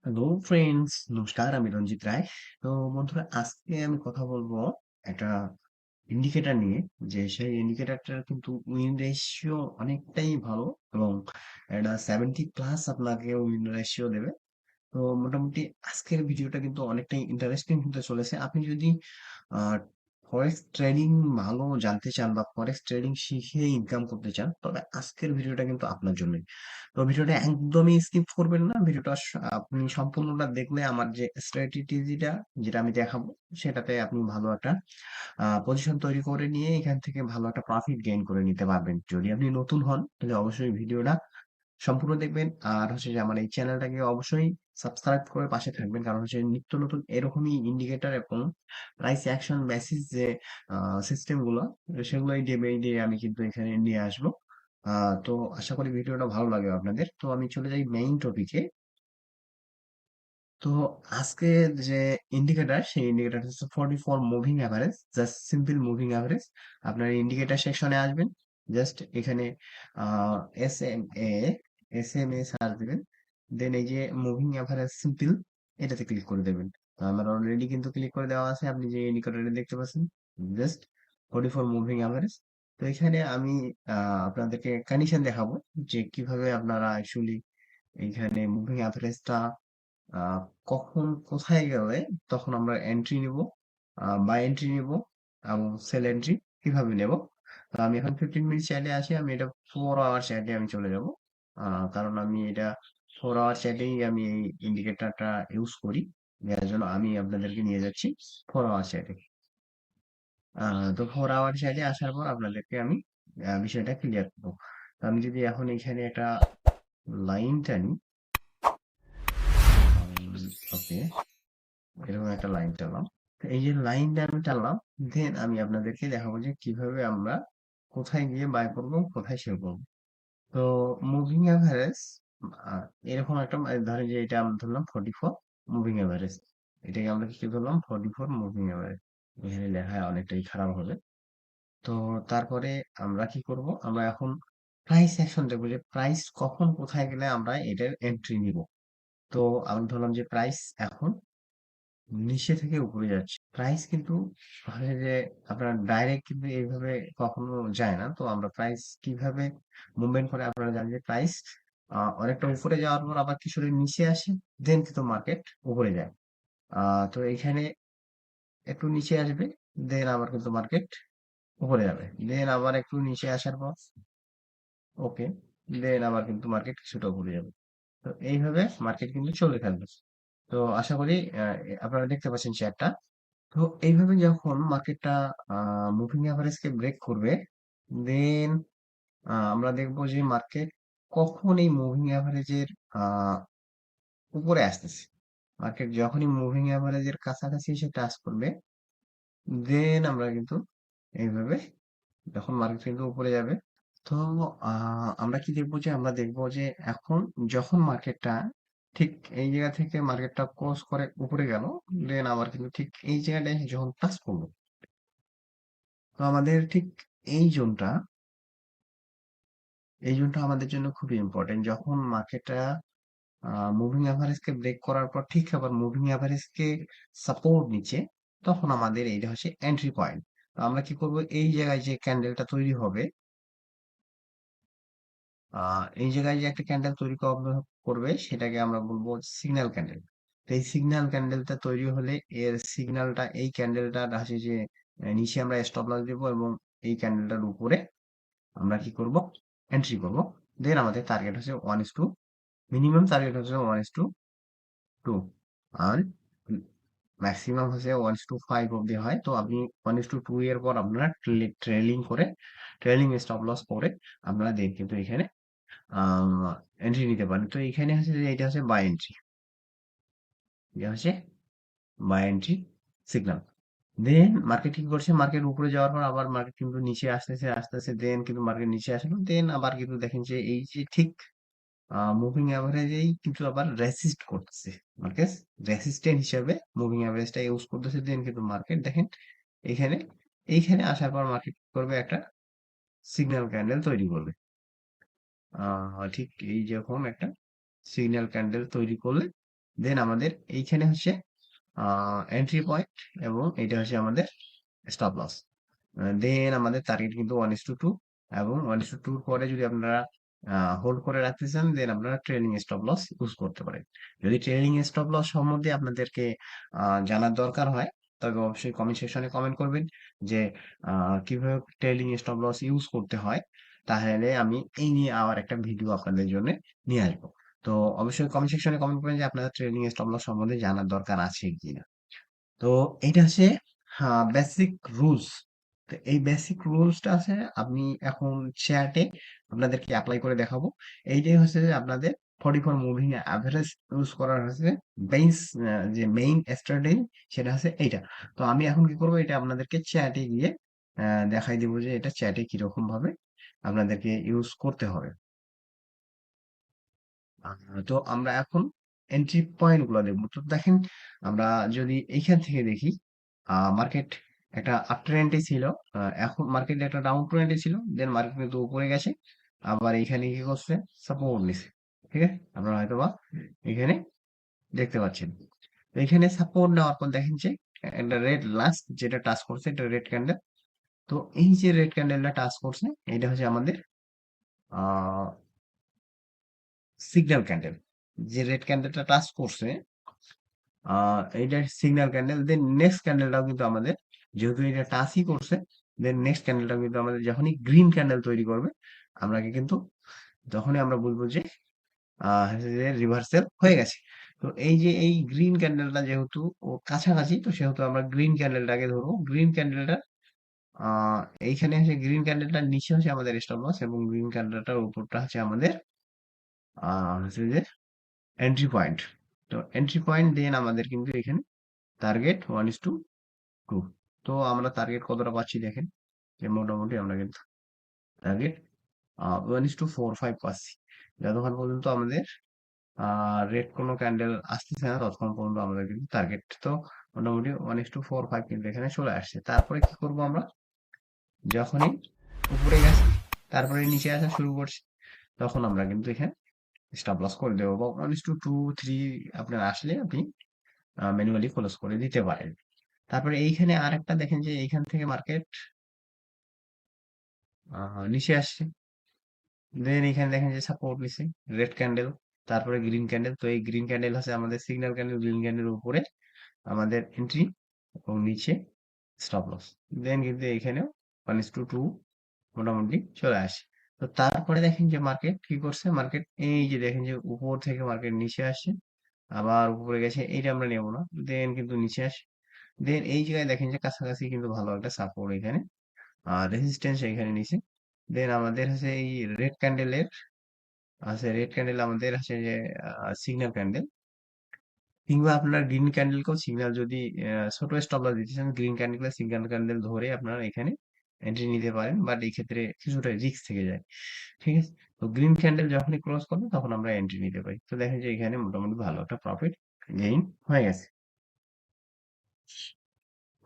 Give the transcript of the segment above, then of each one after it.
Hello friends, নমস্কার। আমি রঞ্জিত রায়। তো বন্ধুরা, আজকে আমি কথা বলবো একটা ইন্ডিকেটর নিয়ে, যে সেই ইন্ডিকেটরটার কিন্তু উইন রেশিও অনেকটাই ভালো এবং একটা 70+ আপনাকে উইন রেশিও দেবে। তো মোটামুটি আজকের ভিডিওটা কিন্তু অনেকটাই ইন্টারেস্টিং হতে চলেছে। আপনি যদি ফরেক্স ট্রেডিং ভালো জানতে চান বা ফরেক্স ট্রেডিং শিখে ইনকাম করতে চান, তবে আজকের ভিডিওটা কিন্তু আপনার জন্য। তো ভিডিওটা একদমই স্কিপ করবেন না। ভিডিওটা আপনি সম্পূর্ণটা দেখলে আমার যে স্ট্র্যাটেজিটা যেটা আমি দেখাবো, সেটাতে আপনি ভালো একটা পজিশন তৈরি করে নিয়ে এখান থেকে ভালো একটা প্রফিট গেইন করে নিতে পারবেন। যদি আপনি নতুন হন তাহলে অবশ্যই ভিডিওটা সম্পূর্ণ দেখবেন। আর হচ্ছে যে আমার এই চ্যানেলটাকে অবশ্যই সাবস্ক্রাইব করে পাশে থাকবেন, কারণ হচ্ছে নিত্য নতুন এরকমই ইন্ডিকেটর এবং প্রাইস অ্যাকশন বেসিস যে সিস্টেম গুলো, সেগুলো এই ডে বাই ডে আমি কিন্তু এখানে নিয়ে আসবো। তো আশা করি ভিডিওটা ভালো লাগবে আপনাদের। তো আমি চলে যাই মেইন টপিকে। তো আজকে যে ইন্ডিকেটর, সেই ইন্ডিকেটর হচ্ছে 44 moving average, just simple moving average. আপনার ইন্ডিকেটর সেকশনে আসবেন, জাস্ট এখানে এস এম এ সার্চ দিবেন, দেন এই যে মুভিং অ্যাভারেজ সিম্পল, এটাতে ক্লিক করে দেবেন। তো আমার অলরেডি কিন্তু ক্লিক করে দেওয়া আছে, আপনি যে ইন্ডিকেটরটা দেখতে পাচ্ছেন, জাস্ট 44 মুভিং অ্যাভারেজ। তো এখানে আমি আপনাদেরকে কন্ডিশন দেখাবো যে কিভাবে আপনারা অ্যাকচুয়ালি এইখানে মুভিং অ্যাভারেজটা আহ, কখন কোথায় গেলে তখন আমরা এন্ট্রি নিব, বাই এন্ট্রি নিব এবং সেল এন্ট্রি কিভাবে নেব। তো আমি এখন 15 মিনিট চাইলে আছি, আমি এটা 4 আওয়ার চাইলে আমি চলে যাব। কারণ আমি এটা 4 আওয়ার চাইলেই আমি এই ইন্ডিকেটরটা ইউজ করি, যার জন্য আমি আপনাদেরকে নিয়ে যাচ্ছি 4 আওয়ার চাইলে। তো 4 আওয়ার চাইলে আসার পর আপনাদেরকে আমি বিষয়টা ক্লিয়ার করবো। তো আমি যদি এখন এখানে একটা লাইন টানি, ওকে, এরকম একটা লাইন টানলাম। তো এই যে লাইনটা আমি টানলাম, দেন আমি আপনাদেরকে দেখাবো যে কিভাবে আমরা কোথায় গিয়ে বাই করব, কোথায় সেল করব। তো মুভিং অ্যাভারেজ এরকম একটা ধরেন যে এটা আমরা ধরলাম 44 মুভিং অ্যাভারেজ। এটাকে আমরা কি ধরলাম? 44 মুভিং অ্যাভারেজ। এখানে লেখা অনেকটাই খারাপ হবে। তো তারপরে আমরা কি করব? আমরা এখন প্রাইস অ্যাকশন দেখবো, যে প্রাইস কখন কোথায় গেলে আমরা এটার এন্ট্রি নিব। তো আমি ধরলাম যে প্রাইস এখন নিচে থেকে উপরে যাচ্ছে। প্রাইস কিন্তু হয় যে আপনার ডাইরেক্ট কিন্তু এইভাবে কখনো যায় না। তো আমরা প্রাইস কিভাবে মুভমেন্ট করে, আপনারা জানেন যে প্রাইস অনেকটা উপরে যাওয়ার পর আবার কিছুটা নিচে আসে, দেন কিন্তু মার্কেট উপরে যায়। তো এইখানে একটু নিচে আসবে, দেন আবার কিন্তু মার্কেট উপরে যাবে, দেন আবার একটু নিচে আসার পর, ওকে, দেন আবার কিন্তু মার্কেট কিছুটা উপরে যাবে। তো এইভাবে মার্কেট কিন্তু চলে থাকবে। তো আশা করি আপনারা দেখতে পাচ্ছেন শেয়ারটা। তো এইভাবে যখন মার্কেটটা মুভিং অ্যাভারেজ কে ব্রেক করবে, দেন আমরা দেখবো যে মার্কেট কখন এই মুভিং অ্যাভারেজের উপরে আসতেছে। মার্কেট যখনই মুভিং অ্যাভারেজের কাছাকাছি এসে টাচ করবে, দেন আমরা কিন্তু এইভাবে, যখন মার্কেট কিন্তু উপরে যাবে, তো আমরা কি দেখবো? যে আমরা দেখবো যে এখন যখন মার্কেটটা ঠিক এই জায়গা থেকে মার্কেটটা ক্রস করে উপরে গেল, দেন আবার কিন্তু ঠিক এই জায়গাটায় যখন টাচ করলো, তো আমাদের ঠিক এই জোনটা, এই জোনটা আমাদের জন্য খুবই ইম্পর্টেন্ট। যখন মার্কেটটা মুভিং অ্যাভারেজ কে ব্রেক করার পর ঠিক আবার মুভিং অ্যাভারেজ কে সাপোর্ট নিচ্ছে, তখন আমাদের এইটা হচ্ছে এন্ট্রি পয়েন্ট। তো আমরা কি করব? এই জায়গায় যে ক্যান্ডেলটা তৈরি হবে, এই জায়গায় যে একটা ক্যান্ডেল তৈরি করবে, সেটাকে আমরা বলবো সিগন্যাল ক্যান্ডেল। তো এই সিগন্যাল ক্যান্ডেলটা তৈরি হলে এর সিগন্যালটা, এই ক্যান্ডেলটা আছে যে নিচে আমরা স্টপ লস দিব এবং এই ক্যান্ডেলটার উপরে আমরা কি করব? এন্ট্রি করব। দেন আমাদের টার্গেট হচ্ছে 1:2, মিনিমাম টার্গেট হচ্ছে 1:2, আর ম্যাক্সিমাম হচ্ছে 1:5 অব্দি হয়। তো আপনি 1:2 এর পর আপনারা ট্রেলিং করে, ট্রেলিং স্টপ লস করে আপনারা দেন কিন্তু এখানে এন্ট্রি নিতে পারেন। তো এখানে হচ্ছে যে এটা হচ্ছে বাই এন্ট্রি, এটা হচ্ছে buy entry signal. Then market কি করছে? মার্কেট উপরে যাওয়ার পর আবার মার্কেট কিন্তু নিচে আসতেছে আসতেছে, দেন কিন্তু মার্কেট নিচে আসলো, দেন আবার কিন্তু দেখেন যে এই যে ঠিক মুভিং অ্যাভারেজেই কিন্তু আবার রেসিস্ট করতেছে। মার্কেট রেসিস্ট্যান্ট হিসাবে মুভিং অ্যাভারেজটা ইউজ করতেছে, দেন কিন্তু মার্কেট দেখেন এইখানে, এইখানে আসার পর মার্কেট করবে একটা সিগন্যাল ক্যান্ডেল তৈরি করবে। ঠিক এই যখন একটা সিগন্যাল ক্যান্ডেল তৈরি করলে, দেন আমাদের এইখানে হচ্ছে এন্ট্রি পয়েন্ট, এবং এটা হচ্ছে আমাদের স্টপ লস। দেন আমাদের টার্গেট কিন্তু 1:2, এবং 1:2 পরে যদি আপনারা হোল্ড করে রাখতে চান, দেন আপনারা ট্রেলিং স্টপ লস ইউজ করতে পারেন। যদি ট্রেলিং স্টপ লস সম্বন্ধে আপনাদেরকে জানার দরকার হয়, তবে অবশ্যই কমেন্ট সেকশনে কমেন্ট করবেন যে কিভাবে ট্রেলিং স্টপ লস ইউজ করতে হয়। তাহলে আমি এই নিয়ে আবার একটা ভিডিও আপনাদের জন্য নিয়ে আসবো। তো অবশ্যই কমেন্ট সেকশনে কমেন্ট করবেন যে আপনাদের ট্রেলিং স্টপ লস সম্বন্ধে জানার দরকার আছে কিনা। তো এটা হচ্ছে বেসিক রুলস। তো এই বেসিক রুলসটা আছে, আমি এখন চ্যাটে আপনাদেরকে অ্যাপ্লাই করে দেখাবো। এইটাই হচ্ছে যে আপনাদের 44 মুভিং অ্যাভারেজ ইউজ করার হচ্ছে বেস, যে মেইন স্ট্র্যাটেজি, সেটা হচ্ছে এইটা। তো আমি এখন কি করবো, এটা আপনাদেরকে চ্যাটে গিয়ে দেখাই দিব যে এটা চ্যাটে কিরকম ভাবে আপনাদেরকে ইউজ করতে হবে। তো আমরা এখন এন্ট্রি পয়েন্ট গুলো দেখবো। তো দেখেন, আমরা যদি এইখান থেকে দেখি, মার্কেট একটা আপ ট্রেন্ডে ছিল, এখন মার্কেট একটা ডাউন ট্রেন্ডে ছিল, দেন মার্কেট কিন্তু উপরে গেছে, আবার এইখানে কি করছে, সাপোর্ট নিছে। ঠিক আছে, আপনারা হয়তো বা এখানে দেখতে পাচ্ছেন। তো এখানে সাপোর্ট নেওয়ার পর দেখেন যে একটা রেড লাস্ট যেটা টাচ করছে, এটা রেড ক্যান্ডেল। তো এই যে রেড ক্যান্ডেলটা টাচ করছে, এটা হচ্ছে আমাদের আহ সিগন্যাল ক্যান্ডেল। যে রেড ক্যান্ডেলটা টাচ করছে, এইটা সিগন্যাল ক্যান্ডেল। দেন নেক্সট ক্যান্ডেলটাও কিন্তু আমাদের, যেহেতু এটা টাচই করছে, দেন নেক্সট ক্যান্ডেলটাও কিন্তু আমাদের যখনই গ্রিন ক্যান্ডেল তৈরি করবে, আমরাকে কিন্তু তখনই আমরা বলবো যে রিভার্সাল হয়ে গেছে। তো এই যে এই গ্রিন ক্যান্ডেলটা যেহেতু ও কাছাকাছি, তো সেহেতু আমরা গ্রিন ক্যান্ডেলটাকে ধরবো। গ্রিন ক্যান্ডেলটা আহ এইখানে হচ্ছে গ্রিন ক্যান্ডেলটার নিচে হচ্ছে আমাদের স্টপ লস, এবং গ্রিন ক্যান্ডেলটার উপরটা হচ্ছে আমাদের হচ্ছে যে এন্ট্রি পয়েন্ট। তো এন্ট্রি পয়েন্ট দেন আমাদের কিন্তু এখানে টার্গেট 1:2। তো আমরা টার্গেট কতটা পাচ্ছি দেখেন, যে মোটামুটি আমরা কিন্তু টার্গেট 1:4-5 পাচ্ছি। যতক্ষণ পর্যন্ত আমাদের রেড কোনো ক্যান্ডেল আসতেছে না, ততক্ষণ পর্যন্ত আমাদের কিন্তু টার্গেট তো মোটামুটি 1:4-5 কিন্তু এখানে চলে আসছে। তারপরে কি করব আমরা, যখনই উপরে গেছে তারপরে নিচে আসা শুরু করছে, তখন আমরা কিন্তু এখানে স্টপ লস করে দেবো, বা 1:2-3 আপনার আসলে আপনি ম্যানুয়ালি ক্লোজ করে দিতে পারেন। তারপরে এইখানে আরেকটা দেখেন যে এইখান থেকে মার্কেট নিচে আসছে, দেন এখানে দেখেন যে সাপোর্ট নিছে রেড ক্যান্ডেল, তারপরে গ্রিন ক্যান্ডেল। তো এই গ্রিন ক্যান্ডেল হচ্ছে আমাদের সিগন্যাল ক্যান্ডেল, গ্রিন ক্যান্ডেল উপরে আমাদের এন্ট্রি, এবং নিচে স্টপ লস। দেন কিন্তু এখানেও 1:2 মোটামুটি চলে আসে। তো তারপরে দেখেন যে মার্কেট কি করছে, মার্কেট এই যে দেখেন যে উপর থেকে মার্কেট নিচে আসে, আবার উপরে গেছে, এইটা আমরা নেবো না, দেন কিন্তু নিচে আসে। দেন এই জায়গায় দেখেন যে কাছাকাছি কিন্তু ভালো একটা সাপোর্ট এখানে, রেজিস্ট্যান্স এখানে নিচে। দেন আমাদের হচ্ছে এই রেড ক্যান্ডেলের আছে, রেড ক্যান্ডেল আমাদের আছে যে সিগন্যাল ক্যান্ডেল, কিংবা আপনার গ্রিন ক্যান্ডেলকেও সিগন্যাল, যদি ছোট স্টপ লস দিতে চান, গ্রিন ক্যান্ডেল সিগন্যাল ক্যান্ডেল ধরে আপনারা এখানে এন্ট্রি নিতে পারেন, বাট এই ক্ষেত্রে কিছুটা রিস্ক থেকে যায়। ঠিক আছে, তো গ্রিন ক্যান্ডেল যখনই ক্রস করবে তখন আমরা এন্ট্রি নিতে পারি। তো দেখেন যে এখানে মোটামুটি ভালো একটা প্রফিট গেইন হয়ে গেছে।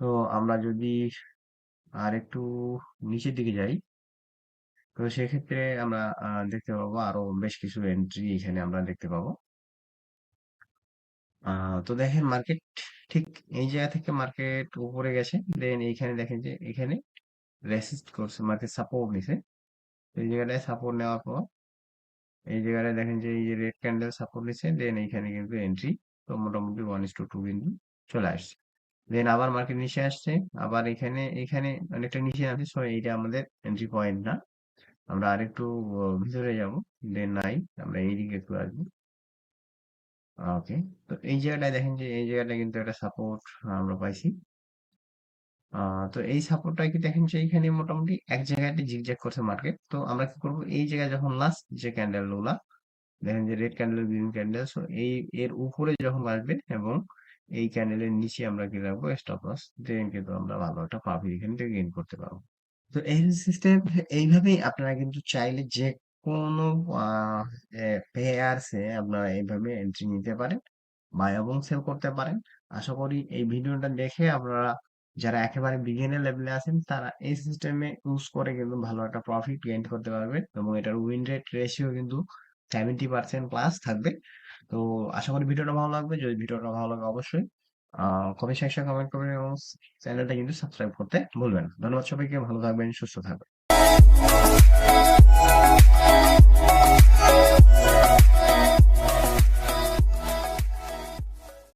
তো আমরা যদি আর একটু নিচের দিকে যাই, তো সেক্ষেত্রে আমরা দেখতে পাবো আরো বেশ কিছু এন্ট্রি এখানে আমরা দেখতে পাবো। তো দেখেন মার্কেট ঠিক এই জায়গা থেকে মার্কেট উপরে গেছে, দেন এইখানে দেখেন যে এখানে রেসিস্ট করছে, মার্কেট সাপোর্ট নিছে। তো এই জায়গাটায় সাপোর্ট নেওয়ার পর এই জায়গাটায় দেখেন যে এই যে রেড ক্যান্ডেল সাপোর্ট নিছে, দেন এইখানে কিন্তু এন্ট্রি। তো মোটামুটি 1:2 কিন্তু চলে আসছে। দেন আবার মার্কেট নিচে আসছে, আবার এখানে এখানে অনেকটা নিচে নামছে, সো এইটা আমাদের এন্ট্রি পয়েন্ট না। আমরা আরেকটু ভিতরে যাব, দেন নাই, আমরা এইদিকে একটু আসবো। ওকে, তো এই জায়গাটায় দেখেন যে এই জায়গাটায় কিন্তু একটা সাপোর্ট আমরা পাইছি। তো এই সাপোর্টটা কি দেখেন যে এখানে মোটামুটি এক জায়গায় জিগজ্যাগ করছে মার্কেট। তো আমরা কি করবো, এই জায়গায় যখন লাস্ট যে ক্যান্ডেল গুলা দেখেন যে red candle green candle, so এই এর উপরে যখন আসবে এবং এই ক্যান্ডেলের নিচে আমরা কি রাখবো, স্টপ লস, দেন কিন্তু আমরা ভালো একটা প্রফিট এখান থেকে গেইন করতে পারবো। তো এই সিস্টেম, এইভাবেই আপনারা কিন্তু চাইলে যে কোনো পেয়ারসে আপনারা এইভাবে এন্ট্রি নিতে পারেন, বাই এবং সেল করতে পারেন। আশা করি এই ভিডিওটা দেখে আপনারা যারা একেবারে বিগিনার লেভেলে আছেন, তারা এই সিস্টেমে ইউজ করে কিন্তু ভালো একটা প্রফিট গেইন করতে পারবেন, এবং এটার উইন রেট রেশিও কিন্তু 70% প্লাস থাকবে। তো আশা করি ভিডিওটা ভালো লাগবে। যদি ভিডিওটা ভালো লাগে অবশ্যই কমেন্ট সেকশনে কমেন্ট করবেন এবং চ্যানেলটা কিন্তু সাবস্ক্রাইব করতে ভুলবেন না। ধন্যবাদ সবাইকে, ভালো থাকবেন, সুস্থ থাকবেন।